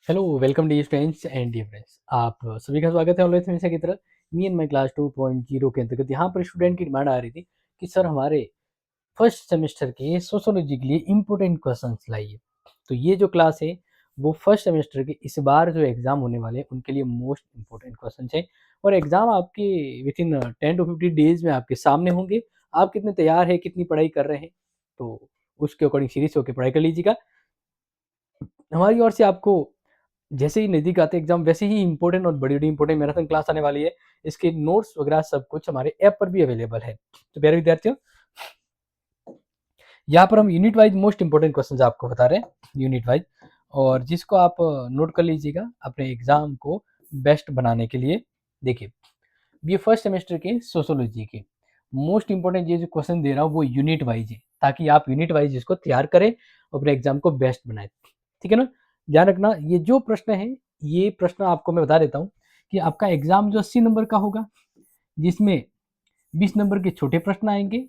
Hello welcome dear students and dear friends. आप सभी का स्वागत है ऑलवेज हमेशा की तरह मी एंड माई क्लास 2.0 के अंतर्गत। यहाँ पर स्टूडेंट की डिमांड आ रही थी कि सर हमारे फर्स्ट सेमेस्टर के सोशोलॉजी के लिए इम्पोर्टेंट क्वेश्चंस लाइए। तो ये जो क्लास है वो फर्स्ट सेमेस्टर के इस बार जो एग्जाम होने वाले हैं उनके लिए मोस्ट इम्पोर्टेंट क्वेश्चन है और एग्जाम आपके विद इन 10 to 15 डेज में आपके सामने होंगे। आप कितने तैयार है, कितनी पढ़ाई कर रहे हैं, तो उसके अकॉर्डिंग सीरीज होकर पढ़ाई कर लीजिएगा। हमारी ओर से आपको जैसे ही नज़दीक आते हैं एग्जाम वैसे ही इंपॉर्टेंट और बड़ी-बड़ी इंपॉर्टेंट मैराथन क्लास आने वाली है। इसके नोट्स वगैरह सब कुछ हमारे ऐप पर भी अवेलेबल है। तो प्यारे विद्यार्थियों, यहाँ पर हम unit wise most important questions आपको बता रहे हैं यूनिट वाइज, और जिसको आप नोट कर लीजिएगा अपने एग्जाम को बेस्ट बनाने के लिए। देखिए, ये फर्स्ट सेमेस्टर के सोशोलॉजी के मोस्ट इंपॉर्टेंट ये जो क्वेश्चन दे रहा हूँ वो यूनिट वाइज है, ताकि आप यूनिट वाइज इसको तैयार करें और अपने एग्जाम को बेस्ट बनाए। ठीक है ना? ध्यान रखना, ये जो प्रश्न है ये प्रश्न आपको मैं बता देता हूँ कि आपका एग्जाम जो 80 नंबर का होगा, जिसमें 20 नंबर के छोटे प्रश्न आएंगे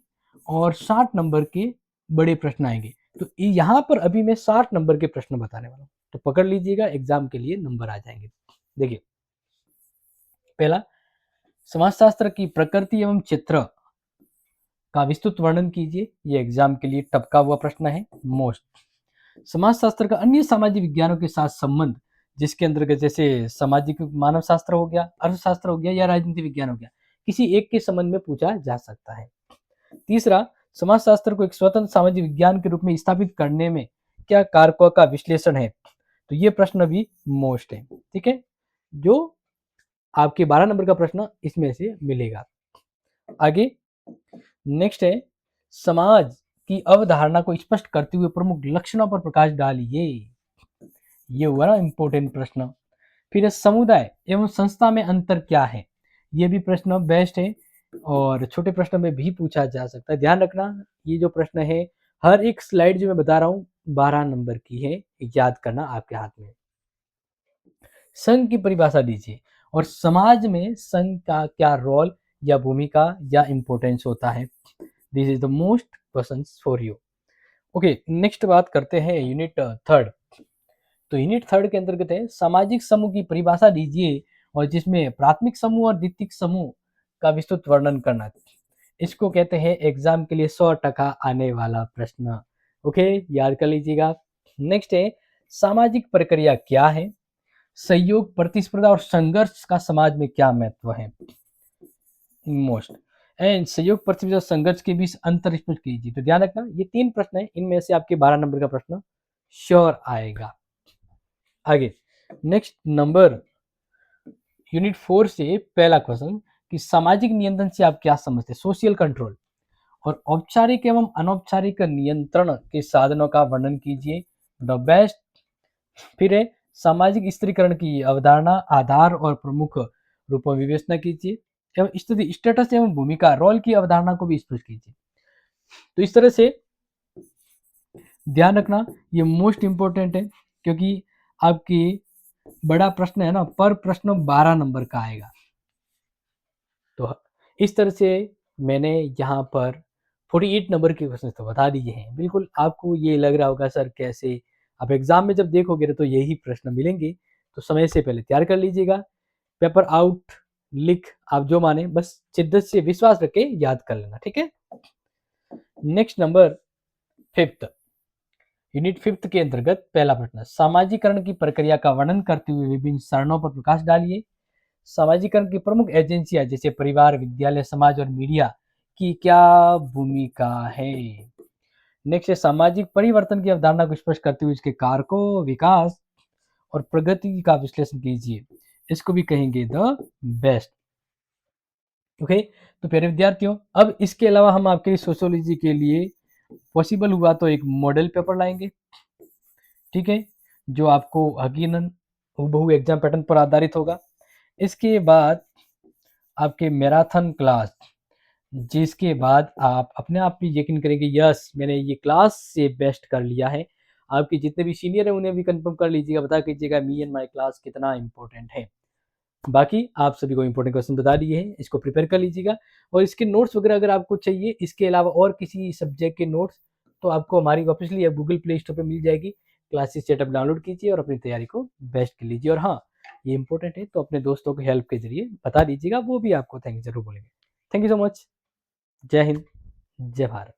और 60 नंबर के बड़े प्रश्न आएंगे। तो यहाँ पर अभी मैं 60 नंबर के प्रश्न बताने वाला हूँ, तो पकड़ लीजिएगा, एग्जाम के लिए नंबर आ जाएंगे। देखिए, पहला, समाजशास्त्र की प्रकृति एवं चित्र का विस्तृत वर्णन कीजिए। ये एग्जाम के लिए टपका हुआ प्रश्न है मोस्ट। समाजशास्त्र का अन्य सामाजिक विज्ञानों के साथ संबंध, जिसके अंतर्गत जैसे सामाजिक मानव शास्त्र हो गया, अर्थशास्त्र हो गया या राजनीति विज्ञान हो गया, किसी एक के संबंध में पूछा जा सकता है। तीसरा, समाजशास्त्र को एक स्वतंत्र सामाजिक विज्ञान के रूप में स्थापित करने में क्या कारकों का विश्लेषण है। तो ये प्रश्न भी मोस्ट है। ठीक है, जो आपके 12 नंबर का प्रश्न इसमें से मिलेगा। आगे नेक्स्ट है, समाज की अवधारणा को स्पष्ट करते हुए प्रमुख लक्षणों पर प्रकाश डालिए। ये हुआ ना इंपॉर्टेंट प्रश्न। फिर समुदाय एवं संस्था में अंतर क्या है, ये भी प्रश्न बेस्ट है और छोटे प्रश्न में भी पूछा जा सकता है। ध्यान रखना, ये जो प्रश्न है हर एक स्लाइड जो मैं बता रहा हूँ 12 नंबर की है, याद करना आपके हाथ में। संघ की परिभाषा दीजिए और समाज में संघ का क्या रोल या भूमिका या इंपॉर्टेंस होता है। This is the most question for you. Okay, next बात करते हैं यूनिट थर्ड। तो यूनिट थर्ड के अंतर्गत है सामाजिक समूह की परिभाषा दीजिए और जिसमें प्राथमिक समूह और द्वितीयक समूह का विस्तृत वर्णन करना। इसको कहते हैं एग्जाम के लिए 100% आने वाला प्रश्न। ओके, याद कर लीजिएगा। नेक्स्ट है, सामाजिक प्रक्रिया क्या है, सहयोग, प्रतिस्पर्धा और संघर्ष का समाज में क्या महत्व है। मोस्ट एंड सहयोग, प्रतिस्पर्धा और संघर्ष के बीच अंतर स्पष्ट कीजिए। तो ध्यान रखना, ये 3 प्रश्न है, इनमें से आपके 12 नंबर का प्रश्न श्योर आएगा। आगे नेक्स्ट नंबर यूनिट 4 से पहला क्वेश्चन कि सामाजिक नियंत्रण से आप क्या समझते हैं। सोशल कंट्रोल और औपचारिक एवं अनौपचारिक नियंत्रण के साधनों का वर्णन कीजिए। The best. फिर है सामाजिक स्त्रीकरण की अवधारणा, आधार और प्रमुख रूपों में विवेचना कीजिए एवं स्थिति, स्टेटस एवं भूमिका, रोल की अवधारणा को भी स्पष्ट कीजिए। तो इस तरह से ध्यान रखना, ये मोस्ट इंपॉर्टेंट है क्योंकि आपकी बड़ा प्रश्न है ना, पर प्रश्न 12 नंबर का आएगा। तो इस तरह से मैंने यहाँ पर 48 नंबर के क्वेश्चन तो बता दिए हैं। बिल्कुल आपको ये लग रहा होगा सर कैसे, आप एग्जाम में जब देखोगे तो यही प्रश्न मिलेंगे, तो समय से पहले तैयार कर लीजिएगा। पेपर आउट लिख आप जो माने, बस शिद्दत से विश्वास रख के याद कर लेना। ठीक है, next number fifth, unit fifth के अंतर्गत पहला प्रश्न, सामाजिकरण की प्रक्रिया का वर्णन करते हुए विभिन्न चरणों पर प्रकाश डालिए। सामाजिकरण की प्रमुख एजेंसियां जैसे परिवार, विद्यालय, समाज और मीडिया की क्या भूमिका है। नेक्स्ट है, सामाजिक परिवर्तन की अवधारणा को स्पष्ट करते हुए इसके कारकों, विकास और प्रगति का विश्लेषण कीजिए। इसको भी कहेंगे द बेस्ट। ओके, तो प्यारे विद्यार्थियों, अब इसके अलावा हम आपके लिए सोशियोलॉजी के लिए पॉसिबल हुआ तो एक मॉडल पेपर लाएंगे। ठीक है, जो आपको यकीनन हूबहू एग्जाम पैटर्न पर आधारित होगा। इसके बाद आपके मैराथन क्लास, जिसके बाद आप अपने आप भी यकीन करेंगे यस मैंने ये क्लास से बेस्ट कर लिया है। आपके जितने भी सीनियर हैं उन्हें भी कंफर्म कर लीजिएगा, बता कीजिएगा मी एंड माई क्लास कितना इंपॉर्टेंट है। बाकी आप सभी को इंपॉर्टेंट क्वेश्चन बता दिए हैं, इसको प्रिपेयर कर लीजिएगा। और इसके नोट्स वगैरह अगर आपको चाहिए, इसके अलावा और किसी सब्जेक्ट के नोट्स, तो आपको हमारी ऑफिशियली गूगल प्ले स्टोर पर मिल जाएगी। क्लासेस सेटअप डाउनलोड कीजिए और अपनी तैयारी को बेस्ट कर लीजिए। और हाँ, ये इंपॉर्टेंट है तो अपने दोस्तों को हेल्प के ज़रिए बता दीजिएगा, वो भी आपको थैंक ज़रूर बोलेंगे। Thank you so much. जय हिंद, जय भारत।